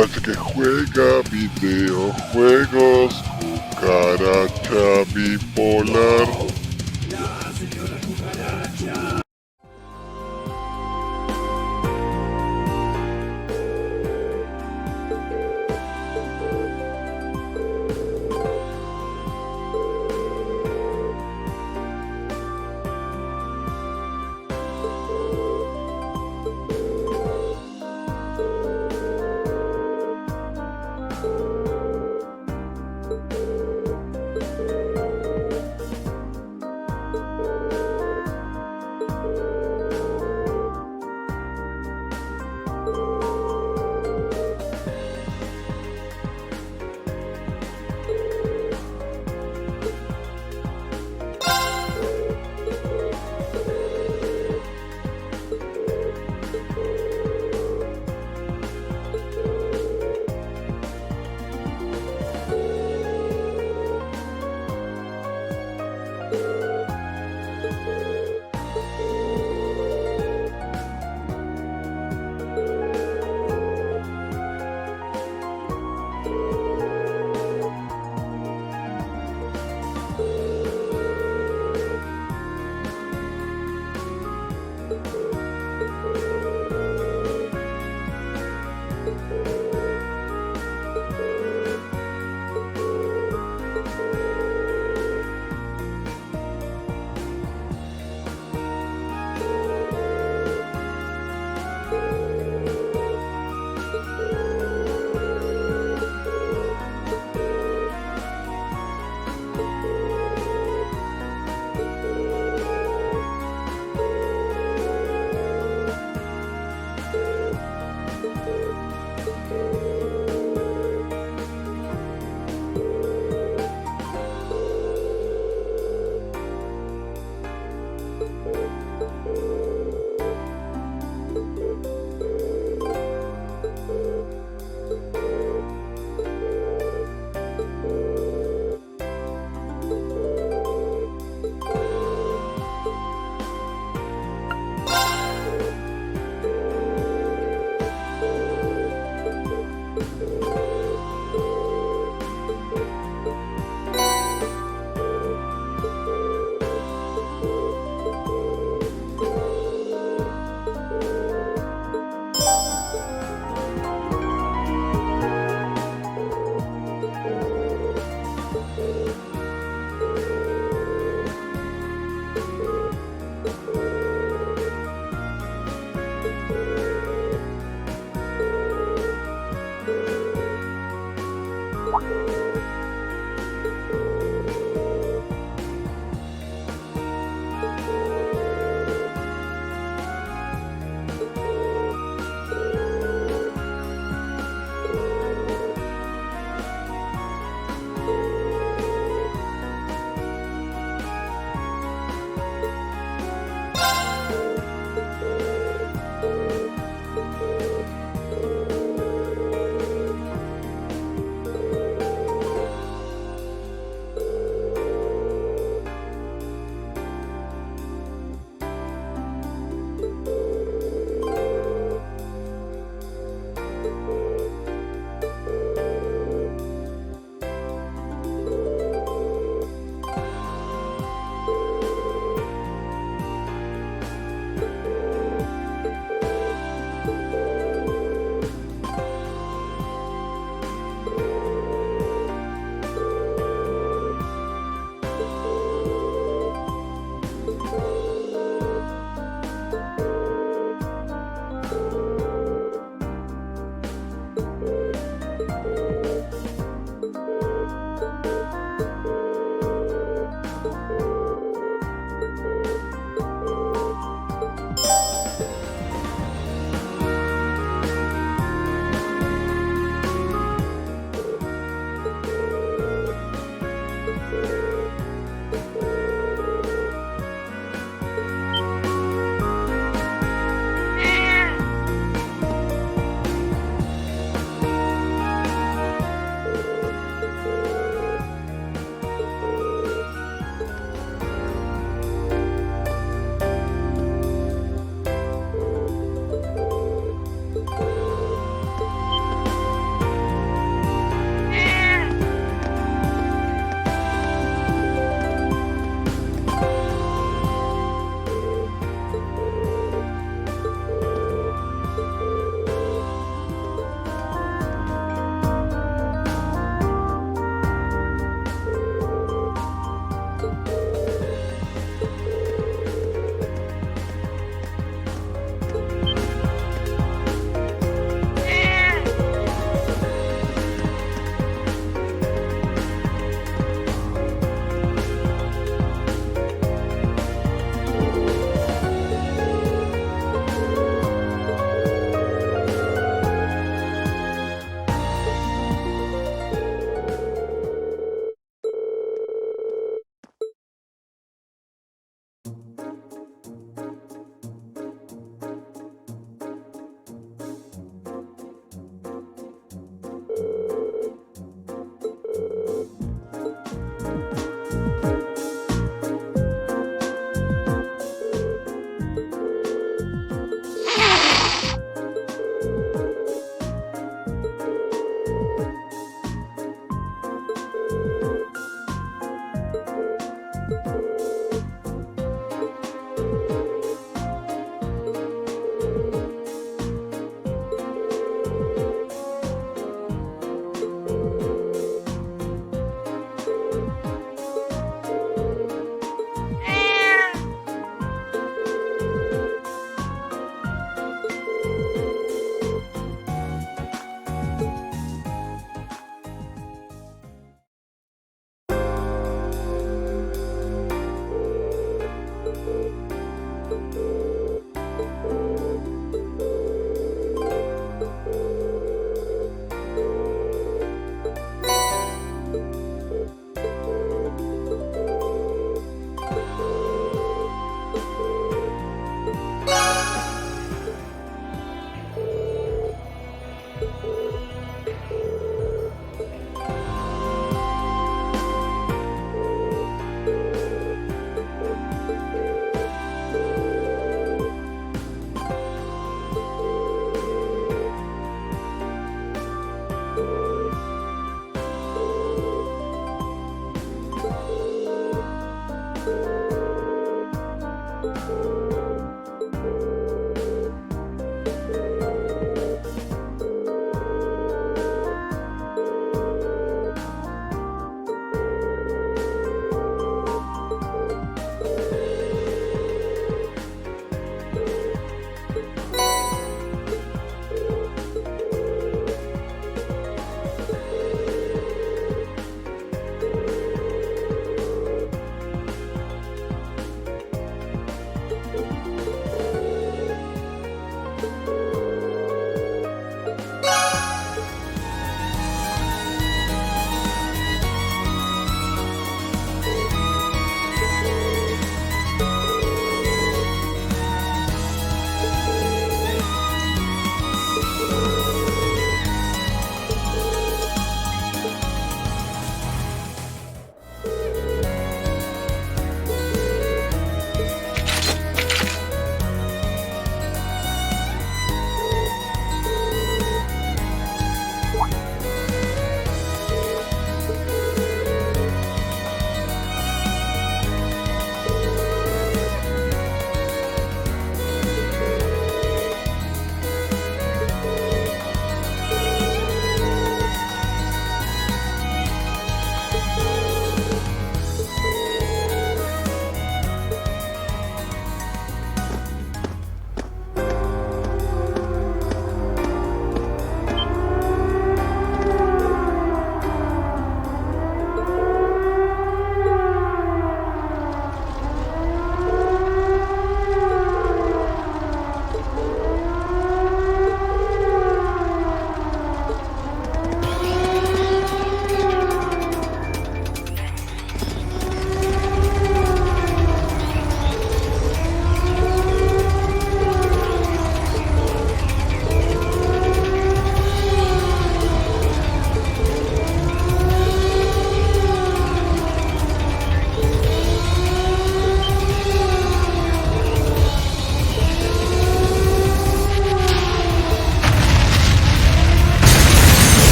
cucaracha que juega videojuegos, cucaracha bipolar.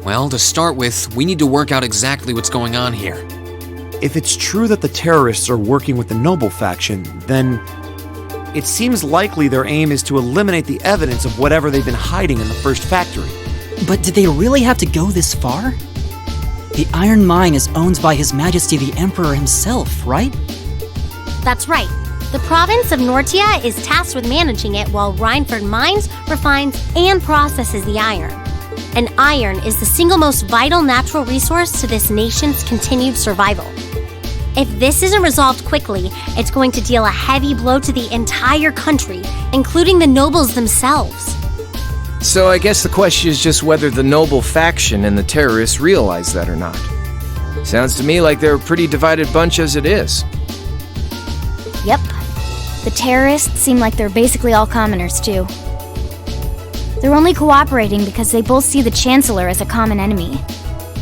Well, to start with, we need to work out exactly what's going on here. If it's true that the terrorists are working with the Noble faction, then it seems likely their aim is to eliminate the evidence of whatever they've been hiding in the first factory. But did they really have to go this far? The iron mine is owned by His Majesty the Emperor himself, right? That's right. The province of Nortia is tasked with managing it while Reinford mines, refines, and processes the iron. And iron is the single most vital natural resource to this nation's continued survival. If this isn't resolved quickly, it's going to deal a heavy blow to the entire country, including the nobles themselves. So I guess the question is just whether the Noble faction and the terrorists realize that or not. Sounds to me like they're a pretty divided bunch as it is. Yep. The terrorists seem like they're basically all commoners, too. They're only cooperating because they both see the Chancellor as a common enemy.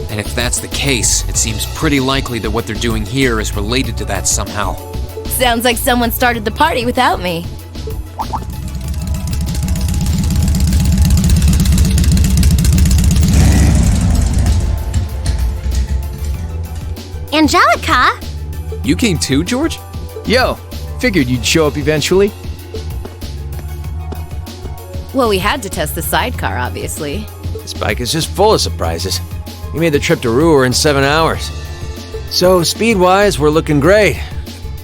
And if that's the case, it seems pretty likely that what they're doing here is related to that somehow. Sounds like someone started the party without me. Angelica! You came too, George? Yo, figured you'd show up eventually. Well, we had to test the sidecar, obviously. This bike is just full of surprises. We made the trip to Roer in 7 hours. So, speed-wise, we're looking great.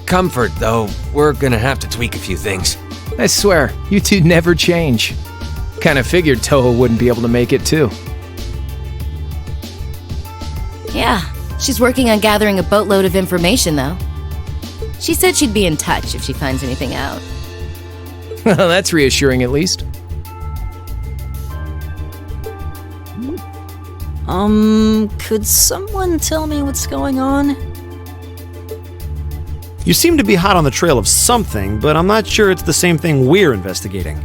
Comfort, though, we're gonna have to tweak a few things. I swear, you two never change. Kinda figured Toho wouldn't be able to make it too. Yeah, she's working on gathering a boatload of information, though. She said she'd be in touch if she finds anything out. Well, that's reassuring at least. Could someone tell me what's going on? You seem to be hot on the trail of something, but I'm not sure it's the same thing we're investigating.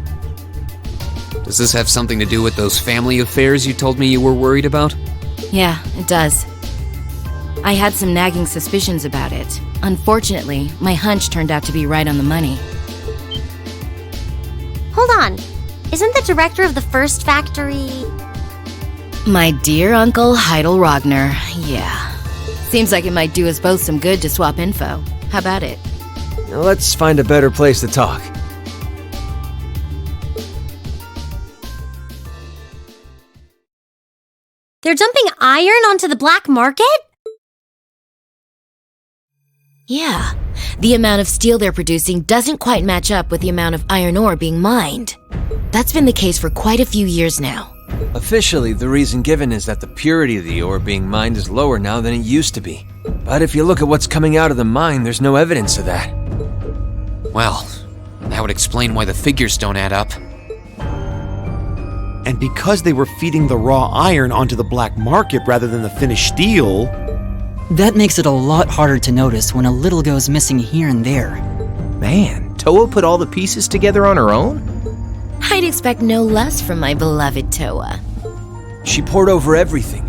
Does this have something to do with those family affairs you told me you were worried about? Yeah, it does. I had some nagging suspicions about it. Unfortunately, my hunch turned out to be right on the money. Hold on. Isn't the director of the first factory... My dear Uncle Heidel Rogner, yeah. Seems like it might do us both some good to swap info. How about it? Now let's find a better place to talk. They're dumping iron onto the black market? Yeah. The amount of steel they're producing doesn't quite match up with the amount of iron ore being mined. That's been the case for quite a few years now. Officially, the reason given is that the purity of the ore being mined is lower now than it used to be. But if you look at what's coming out of the mine, there's no evidence of that. Well, that would explain why the figures don't add up. And because they were feeding the raw iron onto the black market rather than the finished steel... That makes it a lot harder to notice when a little goes missing here and there. Man, Toho put all the pieces together on her own? I'd expect no less from my beloved Toa. She poured over everything.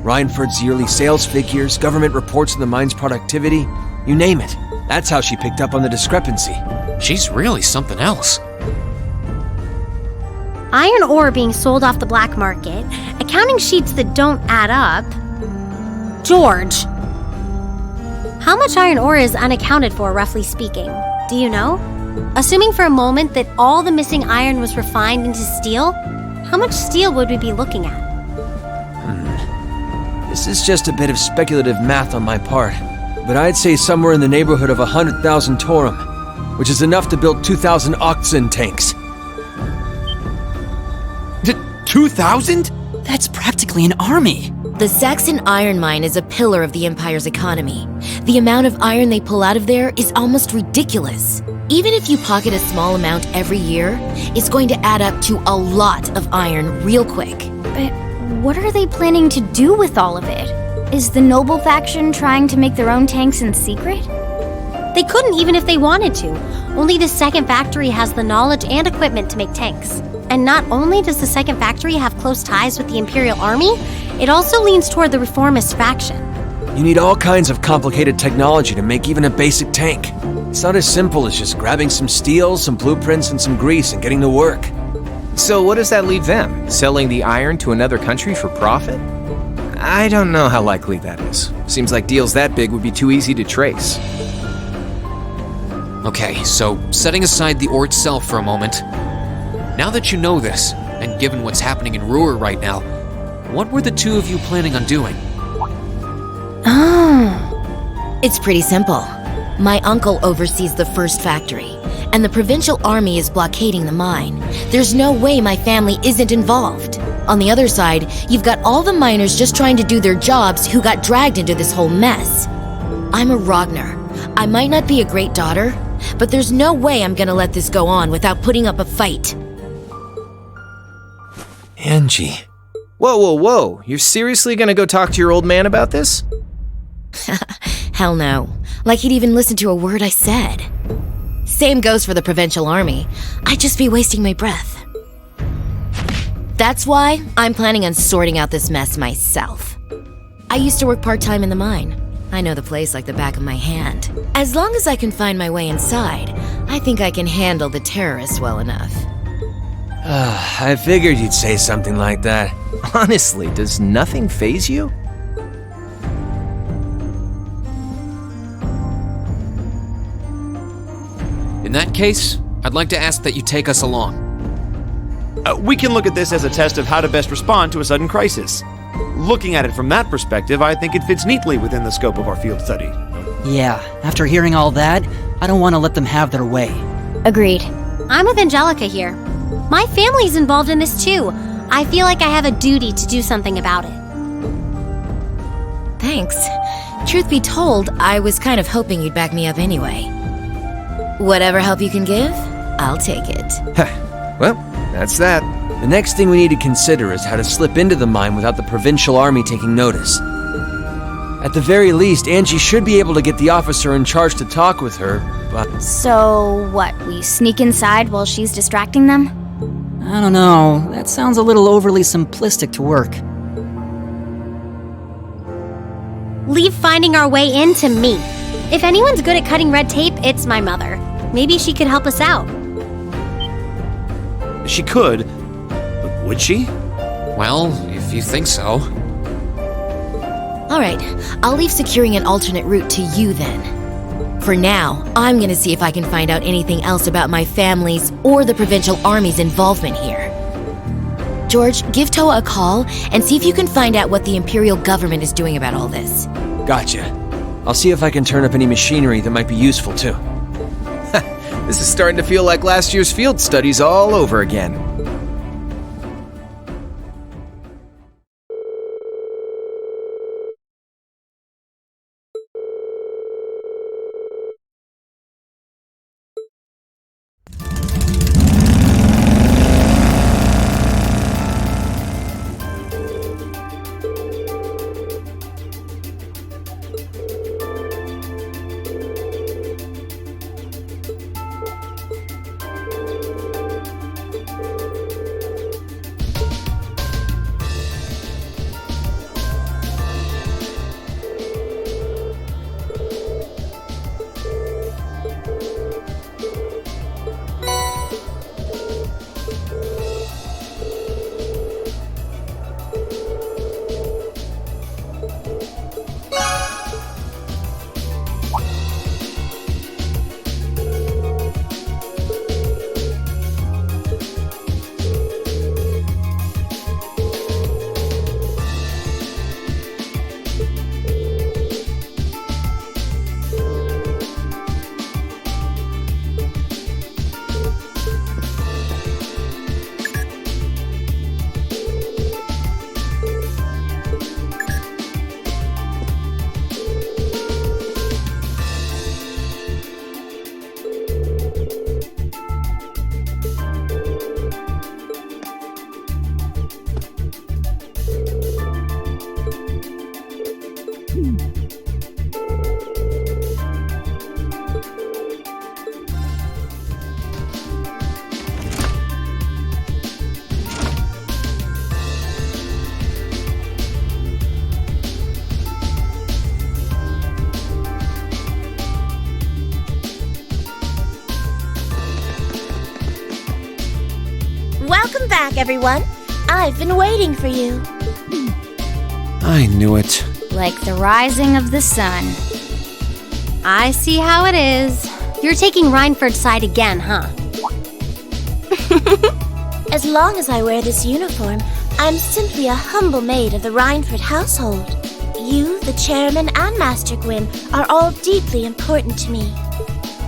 Reinford's yearly sales figures, government reports of the mine's productivity, you name it. That's how she picked up on the discrepancy. She's really something else. Iron ore being sold off the black market, accounting sheets that don't add up... George! How much iron ore is unaccounted for, roughly speaking? Do you know? Assuming for a moment that all the missing iron was refined into steel, how much steel would we be looking at? This is just a bit of speculative math on my part, but I'd say somewhere in the neighborhood of 100,000 Torum, which is enough to build 2,000 oxen tanks. 2,000? That's practically an army. The Saxon iron mine is a pillar of the Empire's economy. The amount of iron they pull out of there is almost ridiculous. Even if you pocket a small amount every year, it's going to add up to a lot of iron real quick. But what are they planning to do with all of it? Is the Noble faction trying to make their own tanks in secret? They couldn't even if they wanted to. Only the second factory has the knowledge and equipment to make tanks. And not only does the second factory have close ties with the Imperial Army, it also leans toward the reformist faction. You need all kinds of complicated technology to make even a basic tank. It's not as simple as just grabbing some steel, some blueprints, and some grease and getting to work. So what does that leave them? Selling the iron to another country for profit? I don't know how likely that is. Seems like deals that big would be too easy to trace. Okay, so setting aside the ore itself for a moment, now that you know this, and given what's happening in Roer right now, what were the two of you planning on doing? It's pretty simple. My uncle oversees the first factory, and the provincial army is blockading the mine. There's no way my family isn't involved. On the other side, you've got all the miners just trying to do their jobs who got dragged into this whole mess. I'm a Ragnar. I might not be a great daughter, but there's no way I'm gonna let this go on without putting up a fight. Angie. Whoa. You're seriously gonna go talk to your old man about this? Hell no. Like he'd even listen to a word I said. Same goes for the provincial army. I'd just be wasting my breath. That's why I'm planning on sorting out this mess myself. I used to work part-time in the mine. I know the place like the back of my hand. As long as I can find my way inside, I think I can handle the terrorists well enough. I figured you'd say something like that. Honestly, does nothing faze you? In that case, I'd like to ask that you take us along. We can look at this as a test of how to best respond to a sudden crisis. Looking at it from that perspective, I think it fits neatly within the scope of our field study. Yeah, after hearing all that, I don't want to let them have their way. Agreed. I'm with Angelica here. My family's involved in this too. I feel like I have a duty to do something about it. Thanks. Truth be told, I was kind of hoping you'd back me up anyway. Whatever help you can give, I'll take it. Well, that's that. The next thing we need to consider is how to slip into the mine without the provincial army taking notice. At the very least, Angie should be able to get the officer in charge to talk with her, but... So, what, we sneak inside while she's distracting them? I don't know, that sounds a little overly simplistic to work. Leave finding our way in to me. If anyone's good at cutting red tape, it's my mother. Maybe she could help us out. She could, but would she? Well, if you think so. Alright, I'll leave securing an alternate route to you then. For now, I'm gonna see if I can find out anything else about my family's or the provincial army's involvement here. George, give Toa a call and see if you can find out what the Imperial government is doing about all this. Gotcha. I'll see if I can turn up any machinery that might be useful too. This is starting to feel like last year's field studies all over again. Welcome back, everyone. I've been waiting for you. I knew it. Like the rising of the sun. I see how it is. You're taking Reinford's side again, huh? As long as I wear this uniform, I'm simply a humble maid of the Reinford household. You, the chairman, and Master Gwyn are all deeply important to me.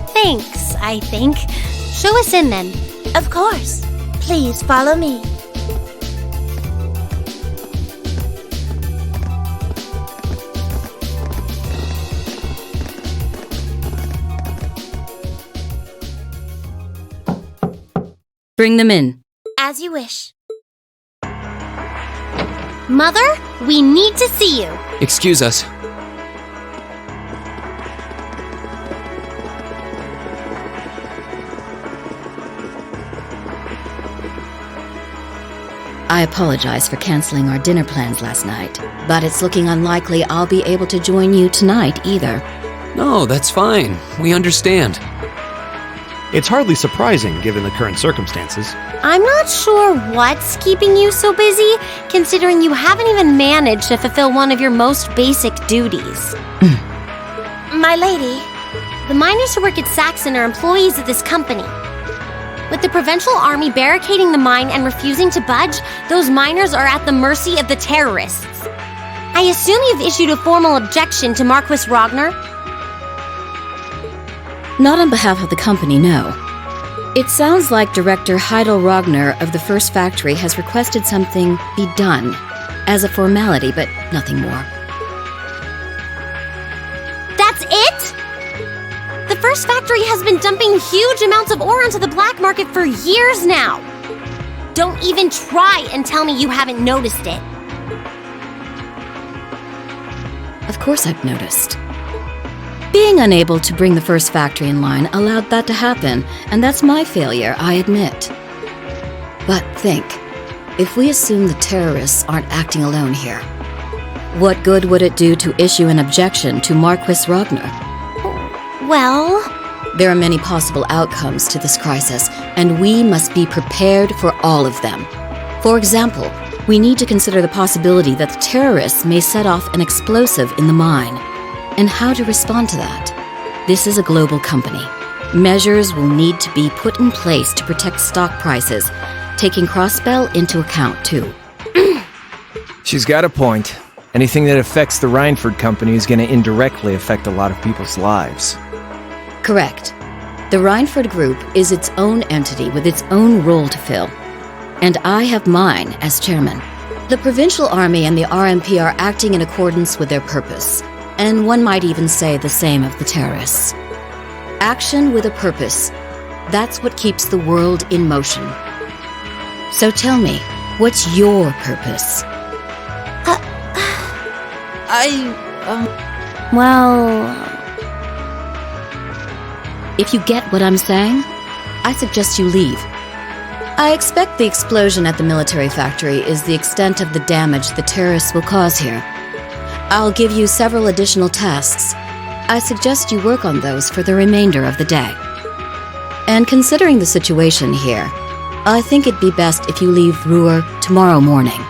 Thanks, I think. Show us in then. Of course. Please follow me. Bring them in. As you wish. Mother, we need to see you. Excuse us. I apologize for canceling our dinner plans last night, but it's looking unlikely I'll be able to join you tonight either. No, that's fine. We understand. It's hardly surprising given the current circumstances. I'm not sure what's keeping you so busy, considering you haven't even managed to fulfill one of your most basic duties. My lady. The miners who work at Saxon are employees of this company. With the Provincial Army barricading the mine and refusing to budge, those miners are at the mercy of the terrorists. I assume you've issued a formal objection to Marquis Ragnar? Not on behalf of the company, no. It sounds like Director Heidel Ragnar of the first factory has requested something be done as a formality, but nothing more. That's it? The first factory has been dumping huge amounts of ore onto the black market for years now. Don't even try and tell me you haven't noticed it. Of course I've noticed. Being unable to bring the first factory in line allowed that to happen, and that's my failure, I admit. But think, if we assume the terrorists aren't acting alone here, what good would it do to issue an objection to Marquis Ragnar? Well, there are many possible outcomes to this crisis, and we must be prepared for all of them. For example, we need to consider the possibility that the terrorists may set off an explosive in the mine, and how to respond to that. This is a global company. Measures will need to be put in place to protect stock prices, taking Crossbell into account too. She's got a point. Anything that affects the Reinford company is going to indirectly affect a lot of people's lives. Correct. The Reinford Group is its own entity with its own role to fill. And I have mine as chairman. The Provincial Army and the RMP are acting in accordance with their purpose. And one might even say the same of the terrorists. Action with a purpose. That's what keeps the world in motion. So tell me, what's your purpose? If you get what I'm saying, I suggest you leave. I expect the explosion at the military factory is the extent of the damage the terrorists will cause here. I'll give you several additional tasks. I suggest you work on those for the remainder of the day. And considering the situation here, I think it'd be best if you leave Roer tomorrow morning.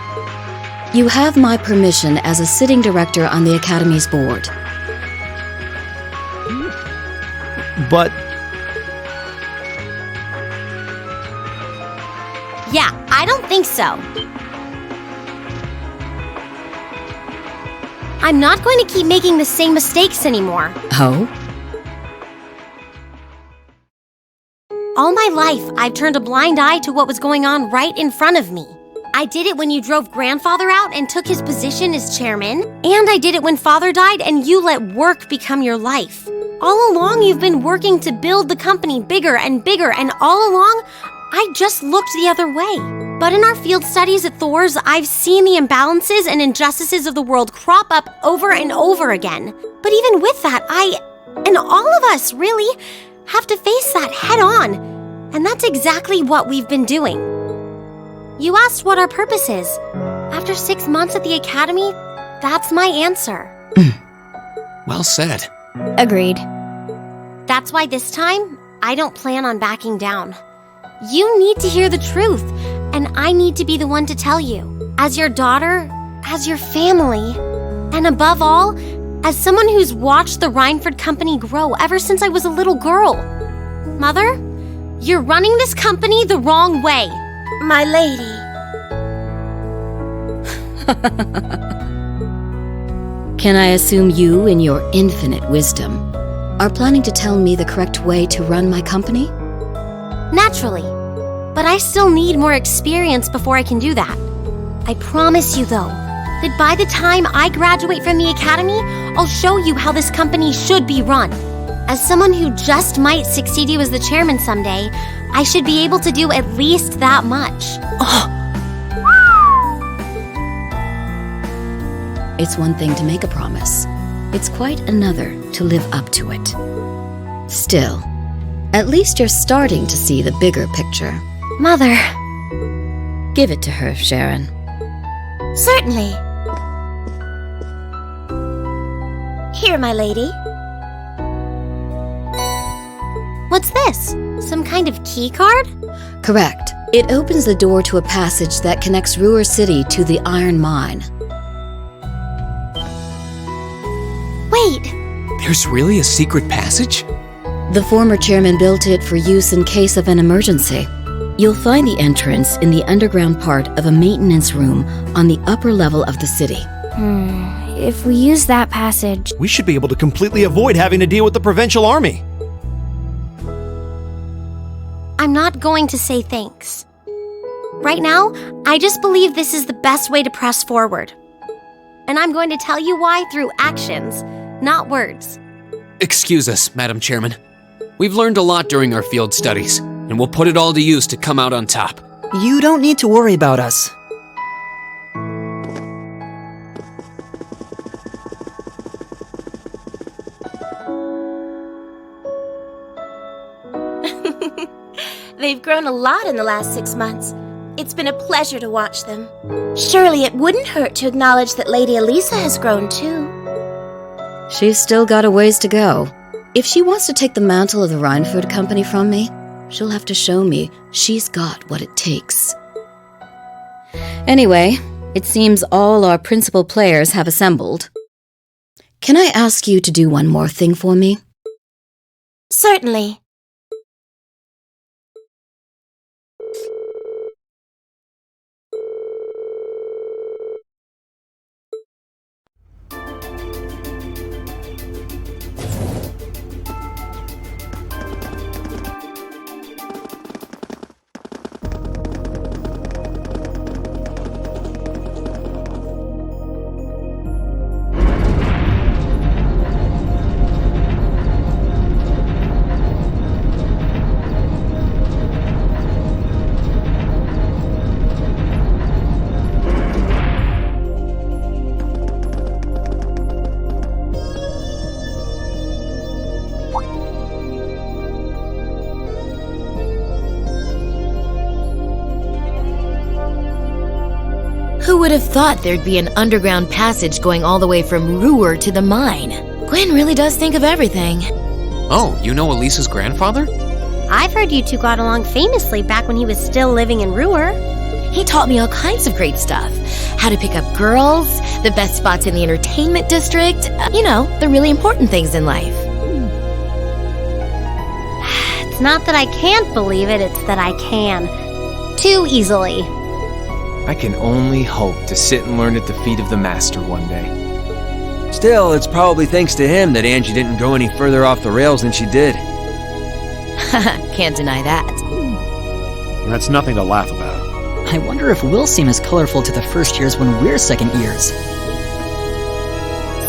You have my permission as a sitting director on the Academy's board. But yeah, I don't think so. I'm not going to keep making the same mistakes anymore. Oh? All my life, I've turned a blind eye to what was going on right in front of me. I did it when you drove Grandfather out and took his position as chairman, and I did it when Father died and you let work become your life. All along, you've been working to build the company bigger, and all along, I just looked the other way. But in our field studies at Thor's, I've seen the imbalances and injustices of the world crop up over and over again. But even with that, I, and all of us, really, have to face that head on. And that's exactly what we've been doing. You asked what our purpose is. After 6 months at the Academy, that's my answer. Well said. Agreed. That's why this time, I don't plan on backing down. You need to hear the truth, and I need to be the one to tell you. As your daughter, as your family. And above all, as someone who's watched the Rhineford Company grow ever since I was a little girl. Mother, you're running this company the wrong way. My lady. Can I assume you, in your infinite wisdom, are planning to tell me the correct way to run my company? Naturally. But I still need more experience before I can do that. I promise you, though, that by the time I graduate from the academy, I'll show you how this company should be run. As someone who just might succeed you as the chairman someday, I should be able to do at least that much. It's one thing to make a promise. It's quite another to live up to it. Still, at least you're starting to see the bigger picture. Mother. Give it to her, Sharon. Certainly. Here, my lady. What's this? Some kind of key card? Correct. It opens the door to a passage that connects Roer City to the iron mine. Wait! There's really a secret passage? The former chairman built it for use in case of an emergency. You'll find the entrance in the underground part of a maintenance room on the upper level of the city. If we use that passage... We should be able to completely avoid having to deal with the provincial army. I'm not going to say thanks. Right now, I just believe this is the best way to press forward. And I'm going to tell you why through actions, not words. Excuse us, Madam Chairman. We've learned a lot during our field studies, and we'll put it all to use to come out on top. You don't need to worry about us. They've grown a lot in the last 6 months. It's been a pleasure to watch them. Surely it wouldn't hurt to acknowledge that Lady Elisa has grown too. She's still got a ways to go. If she wants to take the mantle of the Rhineford Company from me, she'll have to show me she's got what it takes. Anyway, it seems all our principal players have assembled. Can I ask you to do one more thing for me? Certainly. Who would have thought there'd be an underground passage going all the way from Roer to the mine? Gwen really does think of everything. Oh, you know Elisa's grandfather? I've heard you two got along famously back when he was still living in Roer. He taught me all kinds of great stuff. How to pick up girls, the best spots in the entertainment district, you know, the really important things in life. It's not that I can't believe it, it's that I can. Too easily. I can only hope to sit and learn at the feet of the master one day. Still, it's probably thanks to him that Angie didn't go any further off the rails than she did. Can't deny that. That's nothing to laugh about. I wonder if we'll seem as colorful to the first years when we're second years.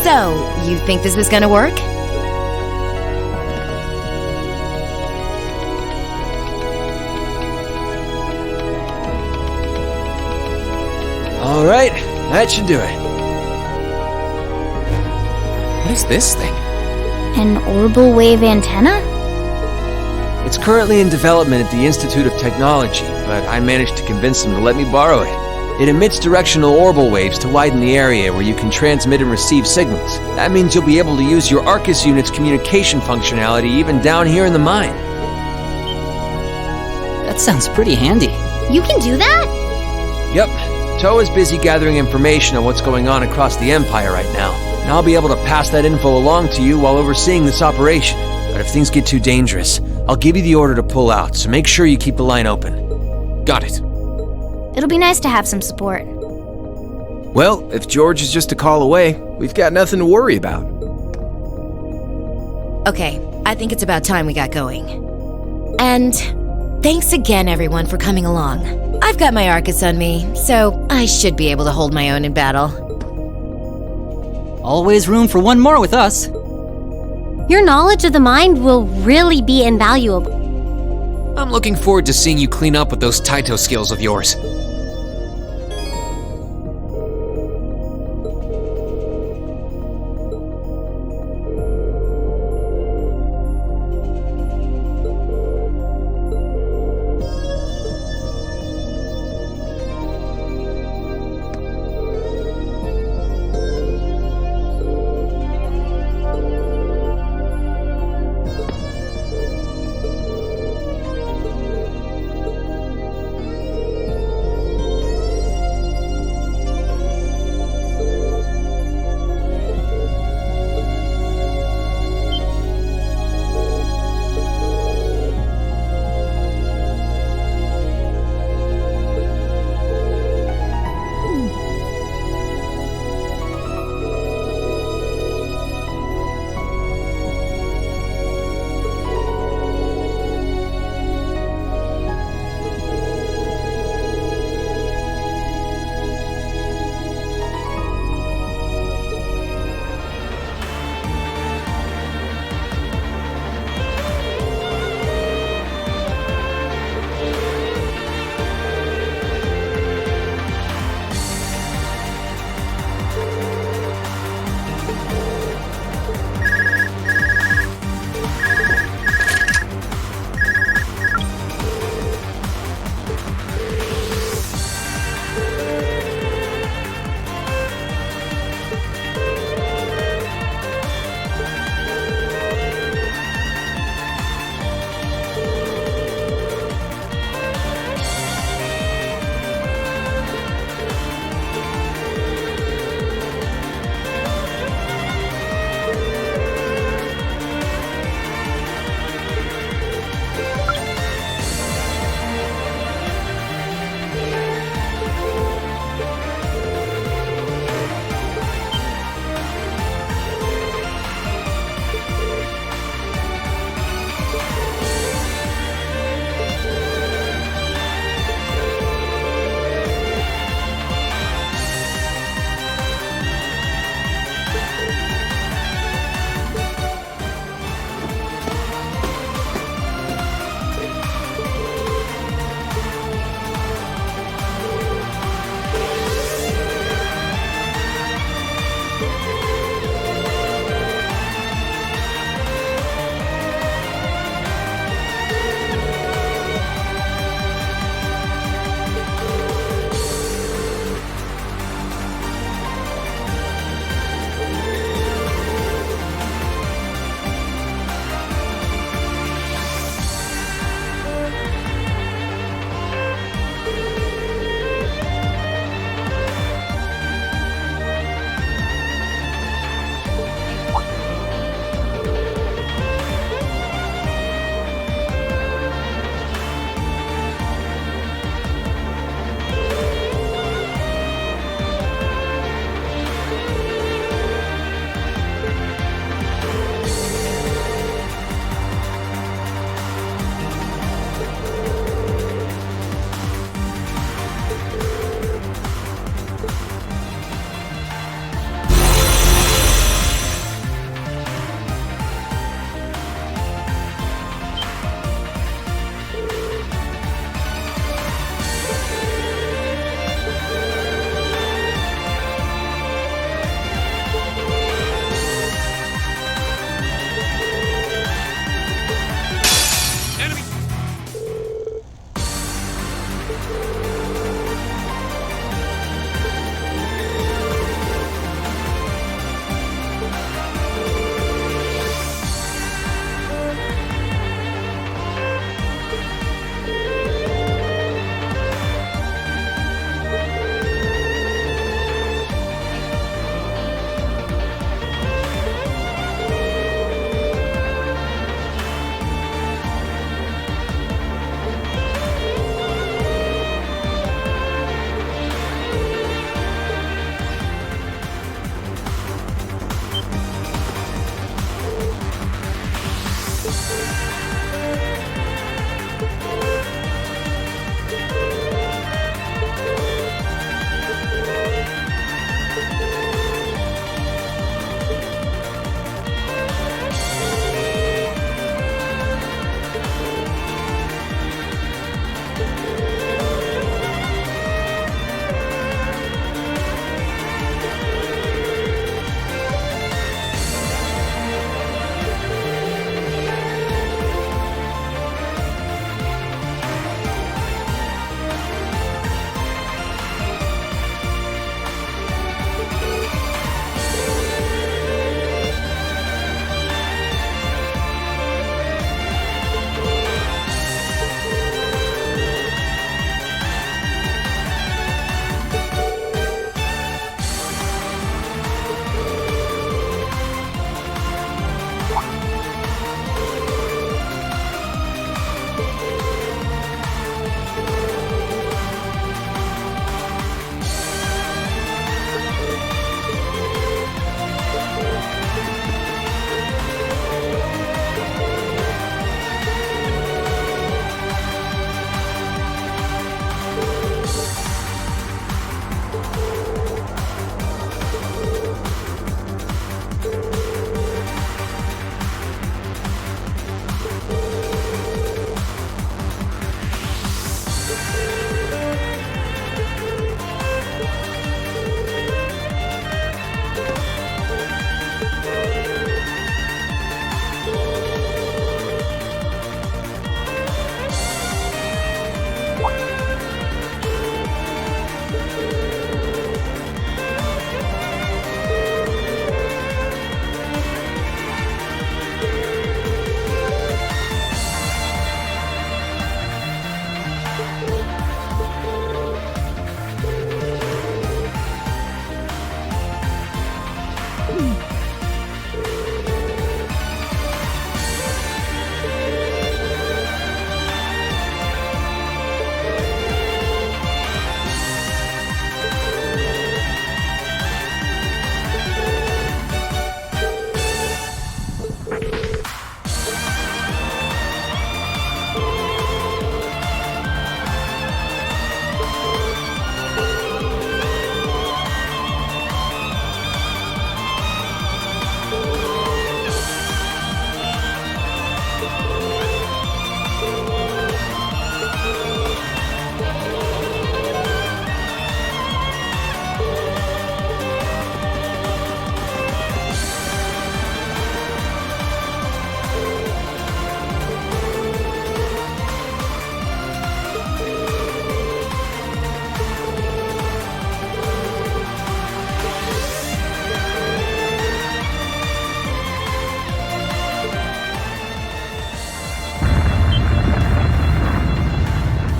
So, you think this is gonna work? All right, that should do it. What is this thing? An orbital wave antenna? It's currently in development at the Institute of Technology, but I managed to convince them to let me borrow it. It emits directional orbital waves to widen the area where you can transmit and receive signals. That means you'll be able to use your Arcus unit's communication functionality even down here in the mine. That sounds pretty handy. You can do that? Yep. Toa's busy gathering information on what's going on across the Empire right now, and I'll be able to pass that info along to you while overseeing this operation. But if things get too dangerous, I'll give you the order to pull out, so make sure you keep the line open. Got it. It'll be nice to have some support. Well, if George is just a call away, we've got nothing to worry about. Okay, I think it's about time we got going. And thanks again, everyone, for coming along. I've got my Arcus on me, so I should be able to hold my own in battle. Always room for one more with us. Your knowledge of the mind will really be invaluable. I'm looking forward to seeing you clean up with those Taito skills of yours.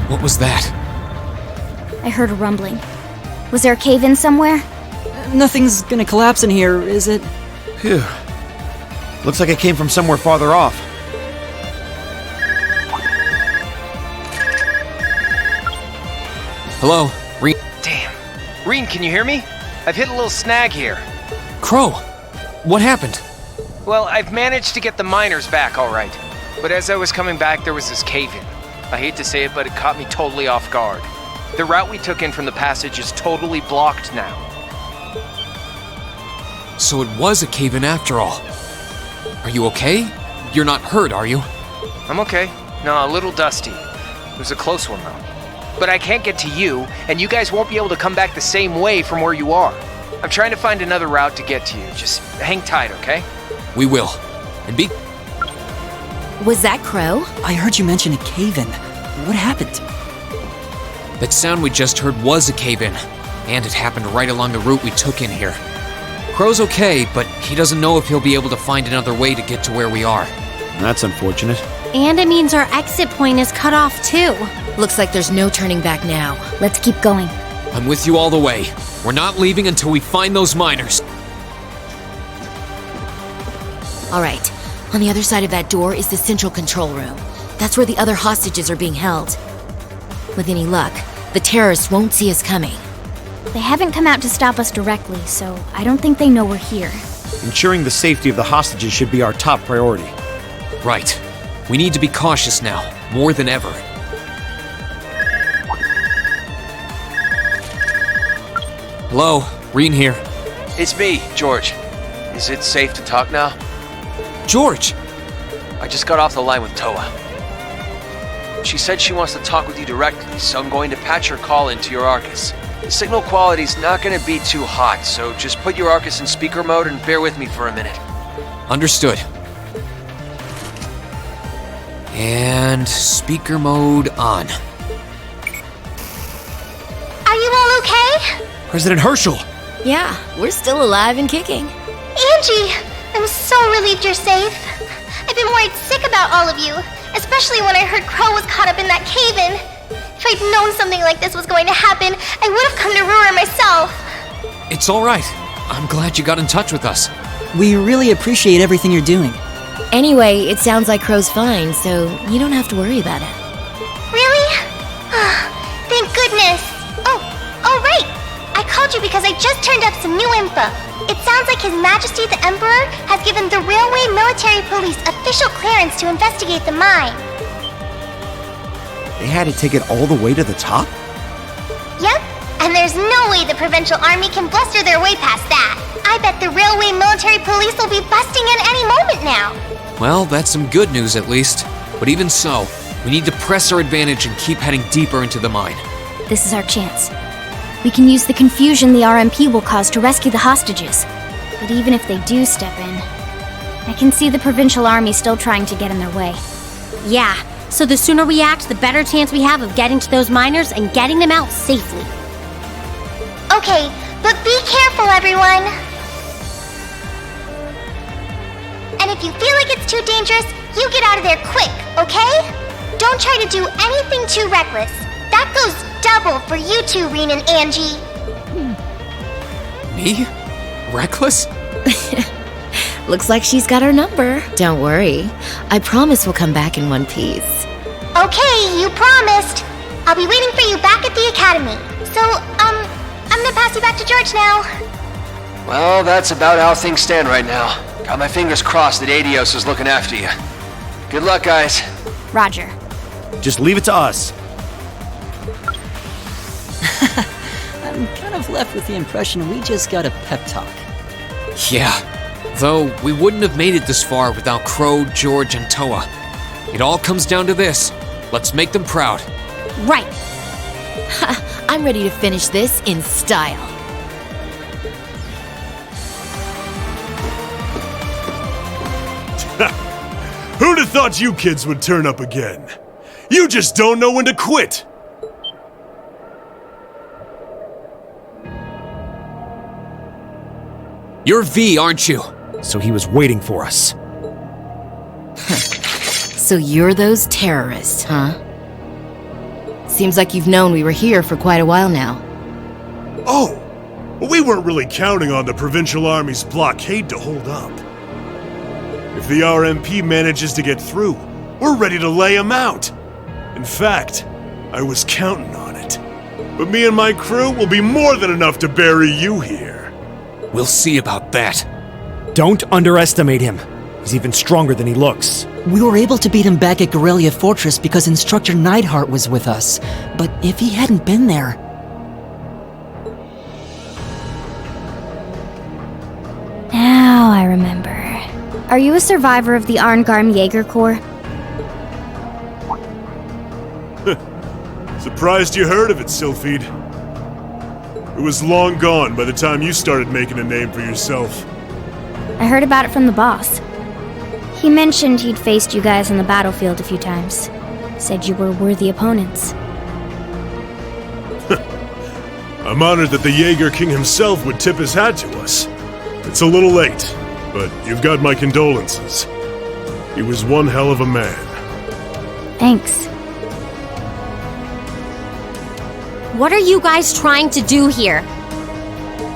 What was that? I heard a rumbling. Was there a cave-in somewhere? Nothing's gonna collapse in here, is it? Phew. Looks like it came from somewhere farther off. Hello, Reen. Damn. Reen, can you hear me? I've hit a little snag here. Crow, what happened? Well, I've managed to get the miners back all right. But as I was coming back, there was this cave-in. I hate to say it, but it caught me totally off guard. The route we took in from the passage is totally blocked now. So it was a cave-in after all. Are you okay? You're not hurt, are you? I'm okay. No, a little dusty. It was a close one, though. But I can't get to you, and you guys won't be able to come back the same way from where you are. I'm trying to find another route to get to you. Just hang tight, okay? We will. And be... Was that Crow? I heard you mention a cave-in. What happened? That sound we just heard was a cave-in, and it happened right along the route we took in here. Crow's okay, but he doesn't know if he'll be able to find another way to get to where we are. That's unfortunate. And it means our exit point is cut off too. Looks like there's no turning back now. Let's keep going. I'm with you all the way. We're not leaving until we find those miners. All right. On the other side of that door is the central control room. That's where the other hostages are being held. With any luck, the terrorists won't see us coming. They haven't come out to stop us directly, so I don't think they know we're here. Ensuring the safety of the hostages should be our top priority. Right. We need to be cautious now, more than ever. Hello, Reen here. It's me, George. Is it safe to talk now? George! I just got off the line with Toa. She said she wants to talk with you directly, so I'm going to patch her call into your Arcus. The signal quality's not going to be too hot, so just put your Arcus in speaker mode and bear with me for a minute. Understood. And speaker mode on. Are you all okay? President Herschel! Yeah, we're still alive and kicking. Angie, I'm so relieved you're safe. I've been worried sick about all of you, especially when I heard Crow was caught up in that cave-in. If I'd known something like this was going to happen, I would have come to Roer myself. It's all right. I'm glad you got in touch with us. We really appreciate everything you're doing. Anyway, it sounds like Crow's fine, so you don't have to worry about it. Really? Thank goodness. Oh, right. I called you because I just turned up some new info. It sounds like His Majesty the Emperor has given the Railway Military Police official clearance to investigate the mine. They had to take it all the way to the top? Yep, and there's no way the Provincial Army can bluster their way past that. I bet the Railway Military Police will be busting in any moment now. Well, that's some good news at least. But even so, we need to press our advantage and keep heading deeper into the mine. This is our chance. We can use the confusion the RMP will cause to rescue the hostages. But even if they do step in, I can see the Provincial Army still trying to get in their way. Yeah, so the sooner we act, the better chance we have of getting to those miners and getting them out safely. Okay, but be careful, everyone. And if you feel like it's too dangerous, you get out of there quick, okay? Don't try to do anything too reckless. That goes double for you two, Reen and Angie. Me? Reckless? Looks like she's got our number. Don't worry. I promise we'll come back in one piece. Okay, you promised. I'll be waiting for you back at the academy. So, I'm gonna pass you back to George now. Well, that's about how things stand right now. Got my fingers crossed that Adios is looking after you. Good luck, guys. Roger. Just leave it to us. I'm kind of left with the impression we just got a pep talk. Yeah. Though, we wouldn't have made it this far without Crow, George, and Toa. It all comes down to this. Let's make them proud. Right. I'm ready to finish this in style. Who'd have thought you kids would turn up again? You just don't know when to quit! You're V, aren't you? So he was waiting for us. So you're those terrorists, huh? Seems like you've known we were here for quite a while now. Oh, well, we weren't really counting on the Provincial Army's blockade to hold up. If the RMP manages to get through, we're ready to lay them out. In fact, I was counting on it. But me and my crew will be more than enough to bury you here. We'll see about that. Don't underestimate him. He's even stronger than he looks. We were able to beat him back at Guerrilla Fortress because Instructor Neidhart was with us. But if he hadn't been there... Now I remember. Are you a survivor of the Arngarm Jaeger Corps? Surprised you heard of it, Sylphide. It was long gone by the time you started making a name for yourself. I heard about it from the boss. He mentioned he'd faced you guys on the battlefield a few times. Said you were worthy opponents. I'm honored that the Jaeger King himself would tip his hat to us. It's a little late, but you've got my condolences. He was one hell of a man. Thanks. What are you guys trying to do here?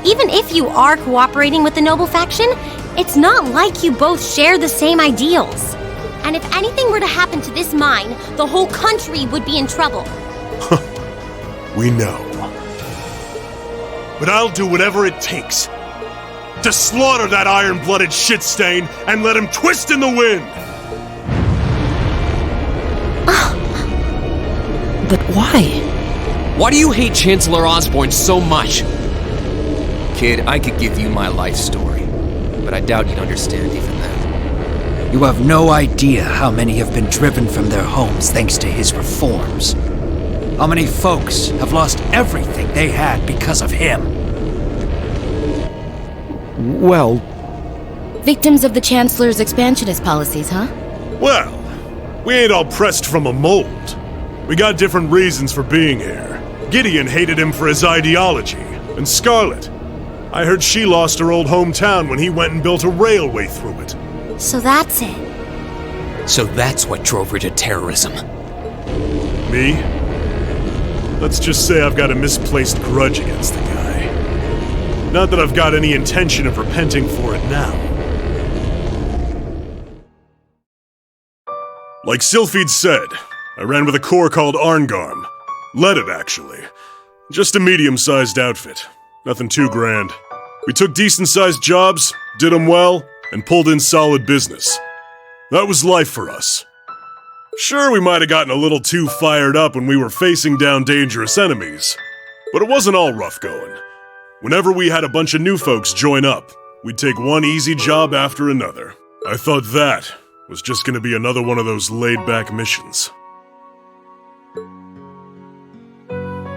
Even if you are cooperating with the noble faction, it's not like you both share the same ideals. And if anything were to happen to this mine, the whole country would be in trouble. We know. But I'll do whatever it takes to slaughter that iron-blooded shit-stain and let him twist in the wind! But why? Why do you hate Chancellor Osborne so much? Kid, I could give you my life story, but I doubt you'd understand even that. You have no idea how many have been driven from their homes thanks to his reforms. How many folks have lost everything they had because of him? Well... Victims of the Chancellor's expansionist policies, huh? Well, we ain't all pressed from a mold. We got different reasons for being here. Gideon hated him for his ideology, and Scarlet. I heard she lost her old hometown when he went and built a railway through it. So that's it. So that's what drove her to terrorism. Me? Let's just say I've got a misplaced grudge against the guy. Not that I've got any intention of repenting for it now. Like Sylphide said, I ran with a corps called Arngarm. Led it, actually. Just a medium-sized outfit. Nothing too grand. We took decent-sized jobs, did them well, and pulled in solid business. That was life for us. Sure, we might have gotten a little too fired up when we were facing down dangerous enemies, but it wasn't all rough going. Whenever we had a bunch of new folks join up, we'd take one easy job after another. I thought that was just gonna be another one of those laid-back missions.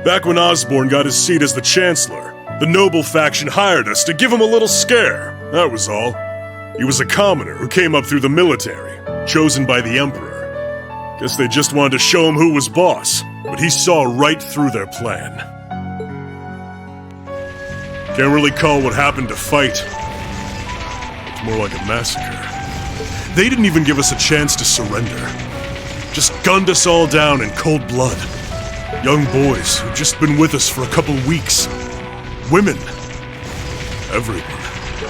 Back when Osborne got his seat as the Chancellor, the noble faction hired us to give him a little scare, that was all. He was a commoner who came up through the military, chosen by the Emperor. Guess they just wanted to show him who was boss, but he saw right through their plan. Can't really call what happened a fight. It's more like a massacre. They didn't even give us a chance to surrender. Just gunned us all down in cold blood. Young boys who'd just been with us for a couple weeks. Women. Everyone.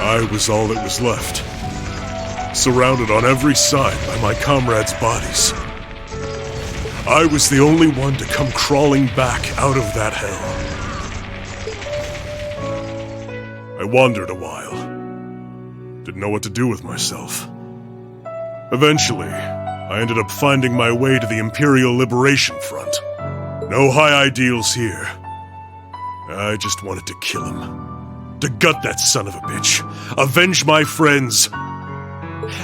I was all that was left. Surrounded on every side by my comrades' bodies. I was the only one to come crawling back out of that hell. I wandered a while. Didn't know what to do with myself. Eventually, I ended up finding my way to the Imperial Liberation Front. No high ideals here. I just wanted to kill him. To gut that son of a bitch. Avenge my friends.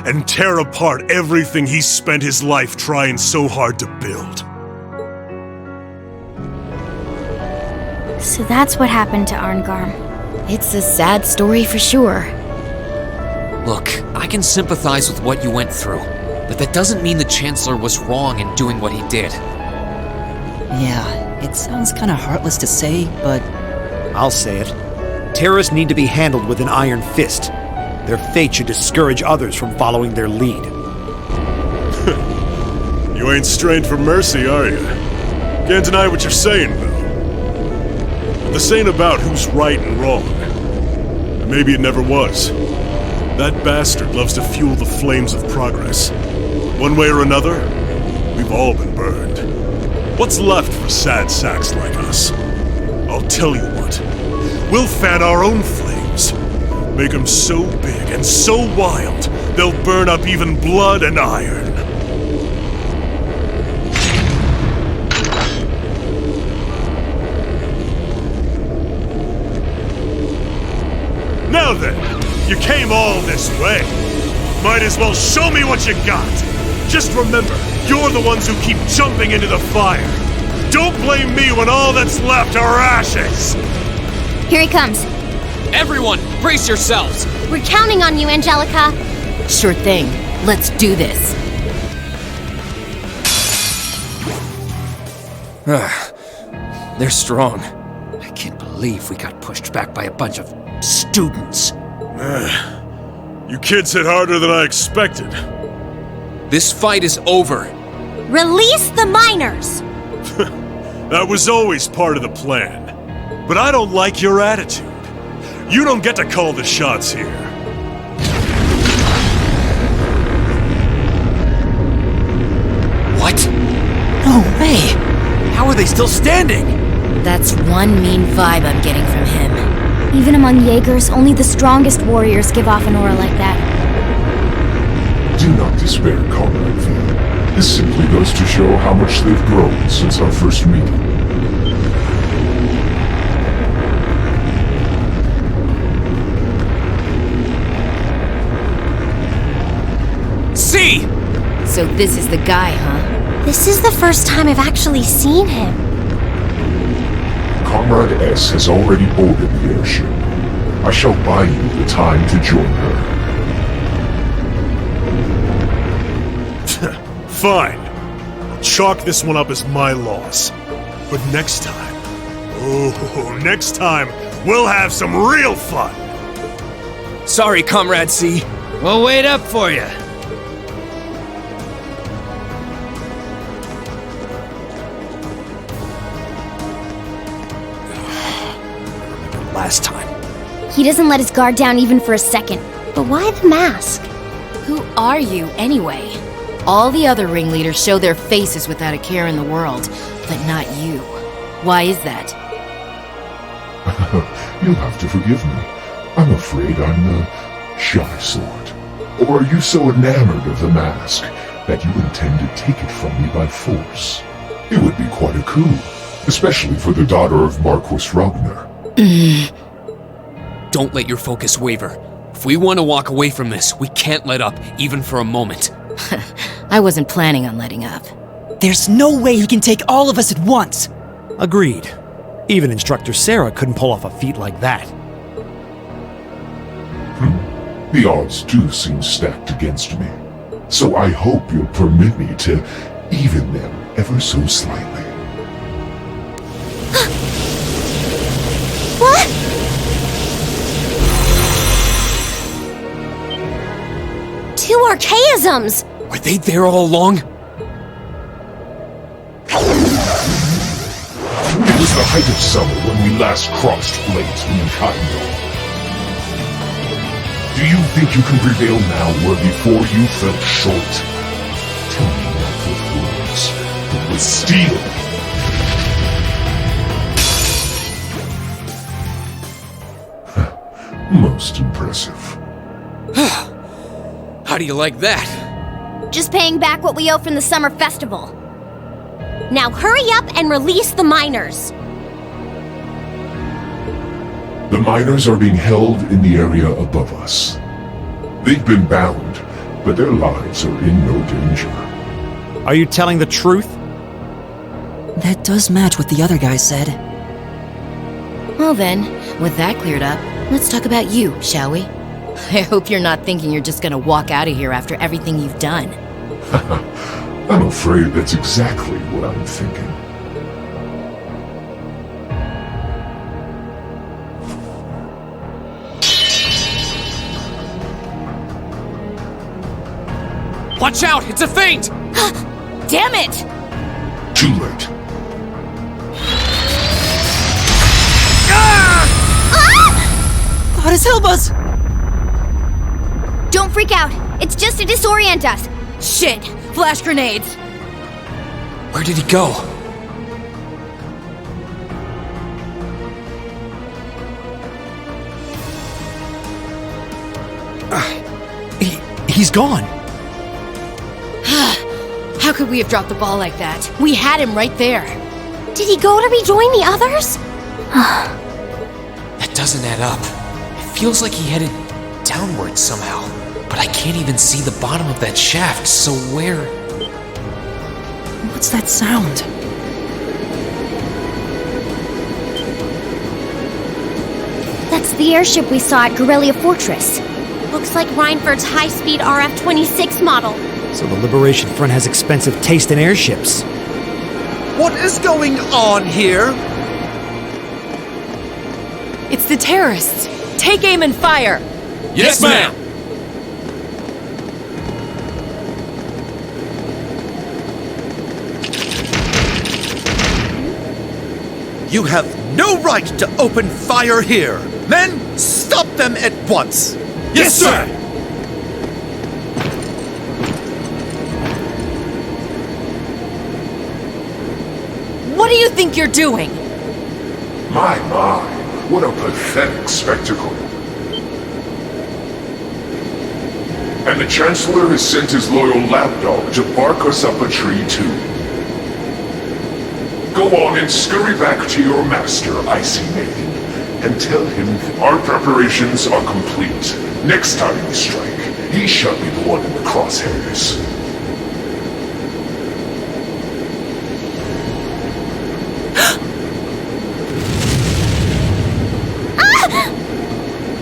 And tear apart everything he spent his life trying so hard to build. So that's what happened to Arngarm. It's a sad story for sure. Look, I can sympathize with what you went through, but that doesn't mean the Chancellor was wrong in doing what he did. Yeah, it sounds kinda heartless to say, but... I'll say it. Terrorists need to be handled with an iron fist. Their fate should discourage others from following their lead. You ain't strained for mercy, are you? Can't deny what you're saying, though. But this ain't about who's right and wrong. And maybe it never was. That bastard loves to fuel the flames of progress. One way or another, we've all been burned. What's left for sad sacks like us? I'll tell you what. We'll fan our own flames. Make them so big and so wild, they'll burn up even blood and iron. Now then, you came all this way. Might as well show me what you got. Just remember, you're the ones who keep jumping into the fire. Don't blame me when all that's left are ashes. Here he comes. Everyone, brace yourselves. We're counting on you, Angelica. Sure thing. Let's do this. They're strong. I can't believe we got pushed back by a bunch of students. You kids hit harder than I expected. This fight is over. Release the miners! That was always part of the plan. But I don't like your attitude. You don't get to call the shots here. What? No way! How are they still standing? That's one mean vibe I'm getting from him. Even among Jaegers, only the strongest warriors give off an aura like that. Do not despair, Comrade V. This simply goes to show how much they've grown since our first meeting. See! So this is the guy, huh? This is the first time I've actually seen him. Comrade S has already boarded the airship. I shall buy you the time to join her. Fine. I'll chalk this one up as my loss. But next time, next time, we'll have some real fun! Sorry, Comrade C. We'll wait up for you. Last time. He doesn't let his guard down even for a second. But why the mask? Who are you, anyway? All the other ringleaders show their faces without a care in the world, but not you. Why is that? You'll have to forgive me. I'm afraid I'm the shy sort. Or are you so enamored of the mask that you intend to take it from me by force? It would be quite a coup, especially for the daughter of Marquis Ragnar. Don't let your focus waver. If we want to walk away from this, we can't let up, even for a moment. I wasn't planning on letting up. There's no way he can take all of us at once! Agreed. Even Instructor Sarah couldn't pull off a feat like that. The odds do seem stacked against me. So I hope you'll permit me to even them ever so slightly. What? Two archaisms! Were they there all along? It was the height of summer when we last crossed blades in Kaido. Do you think you can prevail now where before you fell short? Tell me not with words, but with steel. Most impressive. How do you like that? Just paying back what we owe from the summer festival. Now hurry up and release the miners! The miners are being held in the area above us. They've been bound, but their lives are in no danger. Are you telling the truth? That does match what the other guy said. Well then, with that cleared up, let's talk about you, shall we? I hope you're not thinking you're just gonna walk out of here after everything you've done. I'm afraid that's exactly what I'm thinking. Watch out! It's a feint! Damn it! Too late. Goddess help us! Don't freak out. It's just to disorient us. Shit! Flash grenades! Where did he go? He's gone. How could we have dropped the ball like that? We had him right there. Did he go to rejoin the others? That doesn't add up. It feels like he headed downward somehow. But I can't even see the bottom of that shaft, so where... What's that sound? That's the airship we saw at Guerrilla Fortress. Looks like Reinford's high-speed RF-26 model. So the Liberation Front has expensive taste in airships. What is going on here? It's the terrorists. Take aim and fire. Yes, ma'am! You have no right to open fire here. Men, stop them at once. Yes, sir! What do you think you're doing? My, what a pathetic spectacle. And the Chancellor has sent his loyal lapdog to bark us up a tree too. Go on and scurry back to your master, Icy Maiden, and tell him our preparations are complete. Next time we strike, he shall be the one in the crosshairs.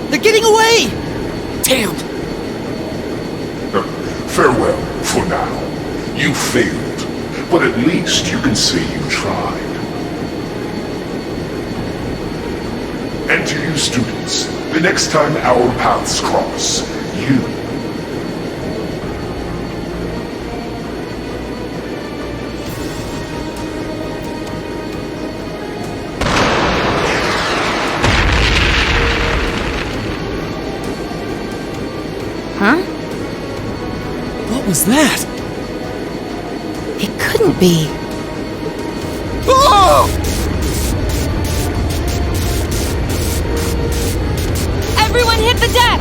They're getting away! Damn! Farewell, for now. You failed, but at least you can say you tried. And to you students, the next time our paths cross, you... Huh? What was that? It couldn't be. Oh! Everyone hit the deck!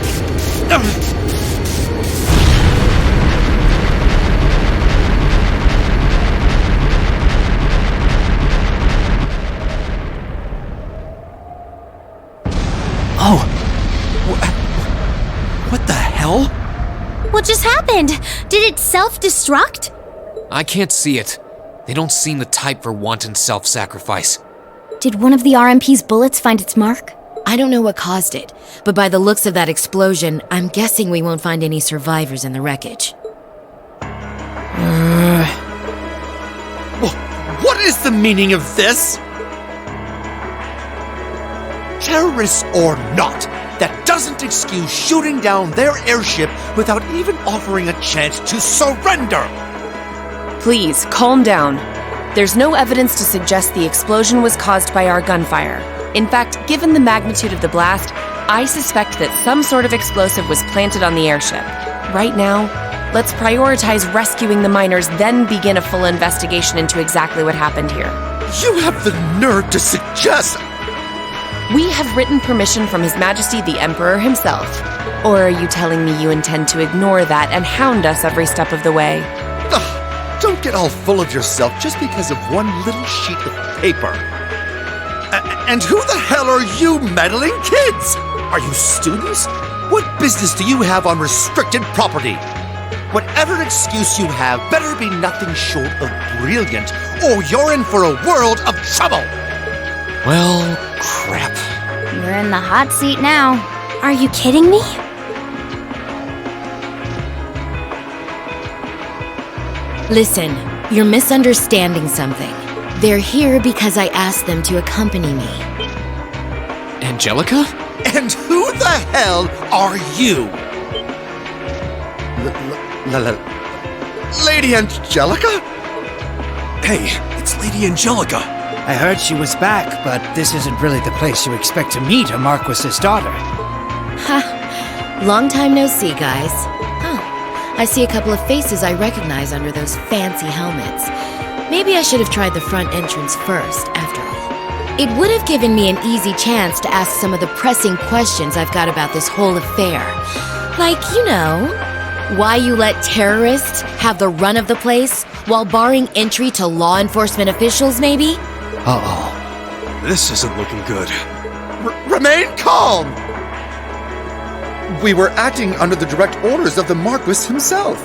Oh! What the hell? What just happened? Did it self-destruct? I can't see it. They don't seem the type for wanton self-sacrifice. Did one of the RMP's bullets find its mark? I don't know what caused it, but by the looks of that explosion, I'm guessing we won't find any survivors in the wreckage. What is the meaning of this? Terrorists or not, that doesn't excuse shooting down their airship without even offering a chance to surrender! Please, calm down. There's no evidence to suggest the explosion was caused by our gunfire. In fact, given the magnitude of the blast, I suspect that some sort of explosive was planted on the airship. Right now, let's prioritize rescuing the miners, then begin a full investigation into exactly what happened here. You have the nerve to suggest... We have written permission from His Majesty the Emperor himself. Or are you telling me you intend to ignore that and hound us every step of the way? Ugh, don't get all full of yourself just because of one little sheet of paper. And who the hell are you meddling kids? Are you students? What business do you have on restricted property? Whatever excuse you have better be nothing short of brilliant, or you're in for a world of trouble! Well, crap. You're in the hot seat now. Are you kidding me? Listen, you're misunderstanding something. They're here because I asked them to accompany me. Angelica? And who the hell are you? Lady Angelica? Hey, it's Lady Angelica. I heard she was back, but this isn't really the place you expect to meet a Marquis's daughter. Ha! Long time no see, guys. Huh. I see a couple of faces I recognize under those fancy helmets. Maybe I should have tried the front entrance first, after all. It would have given me an easy chance to ask some of the pressing questions I've got about this whole affair. Like, why you let terrorists have the run of the place while barring entry to law enforcement officials, maybe? Uh-oh. This isn't looking good. Remain calm! We were acting under the direct orders of the Marquis himself.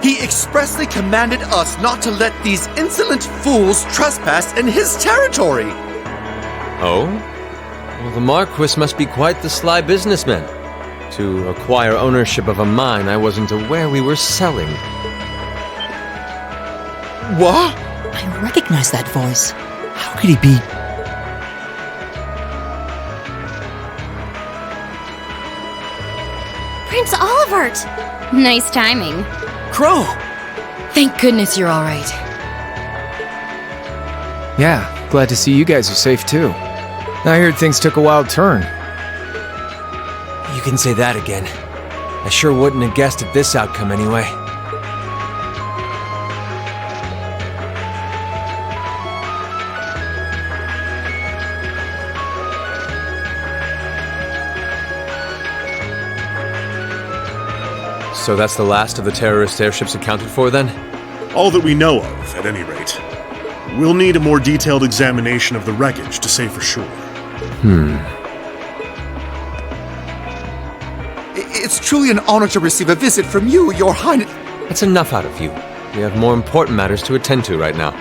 He expressly commanded us not to let these insolent fools trespass in his territory. Oh? Well, the Marquis must be quite the sly businessman. To acquire ownership of a mine I wasn't aware we were selling. What? I recognize that voice. How could he be... Prince Olivert! Nice timing. Crow! Thank goodness you're all right. Yeah, glad to see you guys are safe too. I heard things took a wild turn. You can say that again. I sure wouldn't have guessed at this outcome anyway. So that's the last of the terrorist airships accounted for, then? All that we know of, at any rate. We'll need a more detailed examination of the wreckage to say for sure. It's truly an honor to receive a visit from you, Your Highness. That's enough out of you. We have more important matters to attend to right now.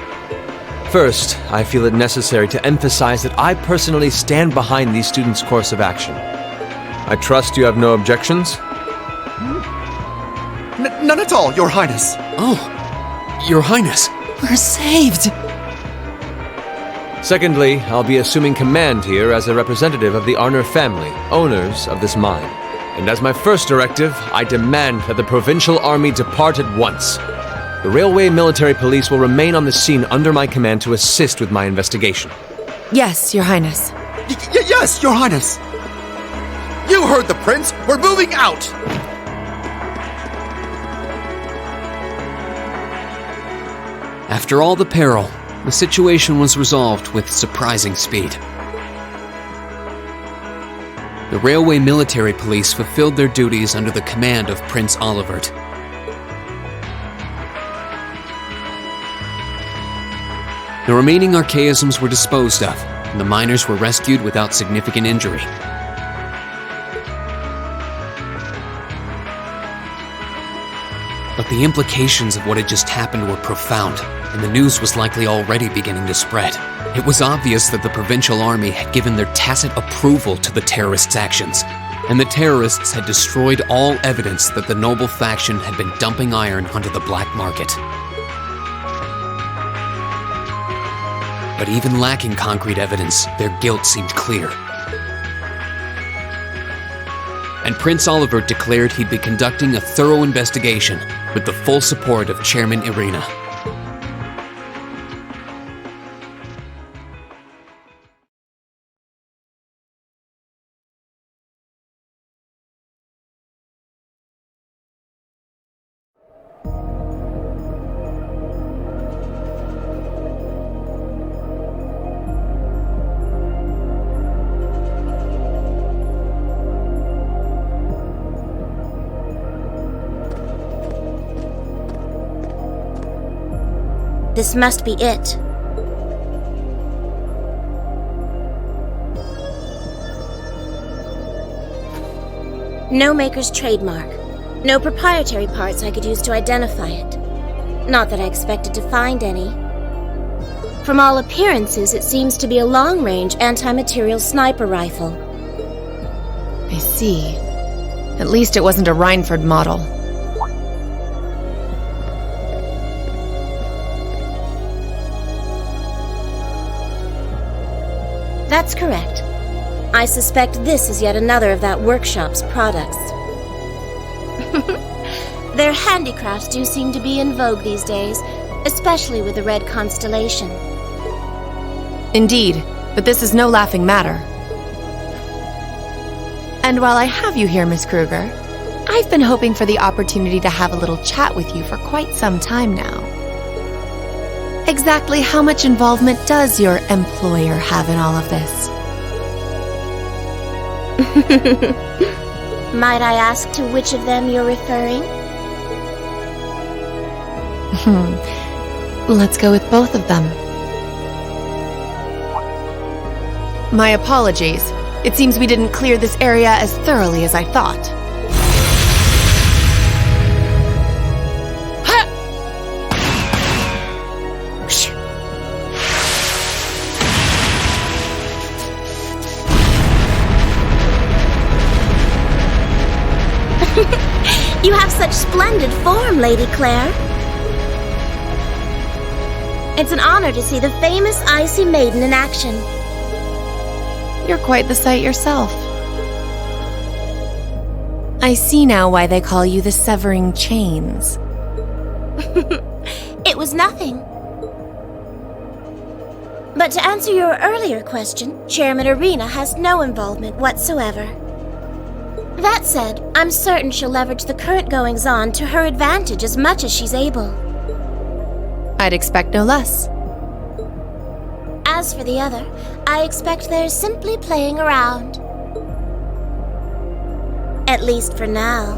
First, I feel it necessary to emphasize that I personally stand behind these students' course of action. I trust you have no objections? None at all, Your Highness. Oh, Your Highness. We're saved! Secondly, I'll be assuming command here as a representative of the Arner family, owners of this mine. And as my first directive, I demand that the provincial army depart at once. The railway military police will remain on the scene under my command to assist with my investigation. Yes, Your Highness. Yes, Your Highness. You heard the prince. We're moving out. After all the peril, the situation was resolved with surprising speed. The railway military police fulfilled their duties under the command of Prince Olivert. The remaining archaisms were disposed of, and the miners were rescued without significant injury. But the implications of what had just happened were profound, and the news was likely already beginning to spread. It was obvious that the provincial army had given their tacit approval to the terrorists' actions, and the terrorists had destroyed all evidence that the noble faction had been dumping iron onto the black market. But even lacking concrete evidence, their guilt seemed clear. And Prince Olivert declared he'd be conducting a thorough investigation with the full support of Chairman Irina. This must be it. No maker's trademark. No proprietary parts I could use to identify it. Not that I expected to find any. From all appearances, it seems to be a long-range anti-material sniper rifle. I see. At least it wasn't a Reinford model. That's correct. I suspect this is yet another of that workshop's products. Their handicrafts do seem to be in vogue these days, especially with the Red Constellation. Indeed, but this is no laughing matter. And while I have you here, Miss Kruger, I've been hoping for the opportunity to have a little chat with you for quite some time now. Exactly how much involvement does your employer have in all of this? Might I ask to which of them you're referring? Let's go with both of them. My apologies. It seems we didn't clear this area as thoroughly as I thought. You have such splendid form, Lady Claire. It's an honor to see the famous Icy Maiden in action. You're quite the sight yourself. I see now why they call you the Severing Chains. It was nothing. But to answer your earlier question, Chairman Arena has no involvement whatsoever. That said, I'm certain she'll leverage the current goings-on to her advantage as much as she's able. I'd expect no less. As for the other, I expect they're simply playing around. At least for now.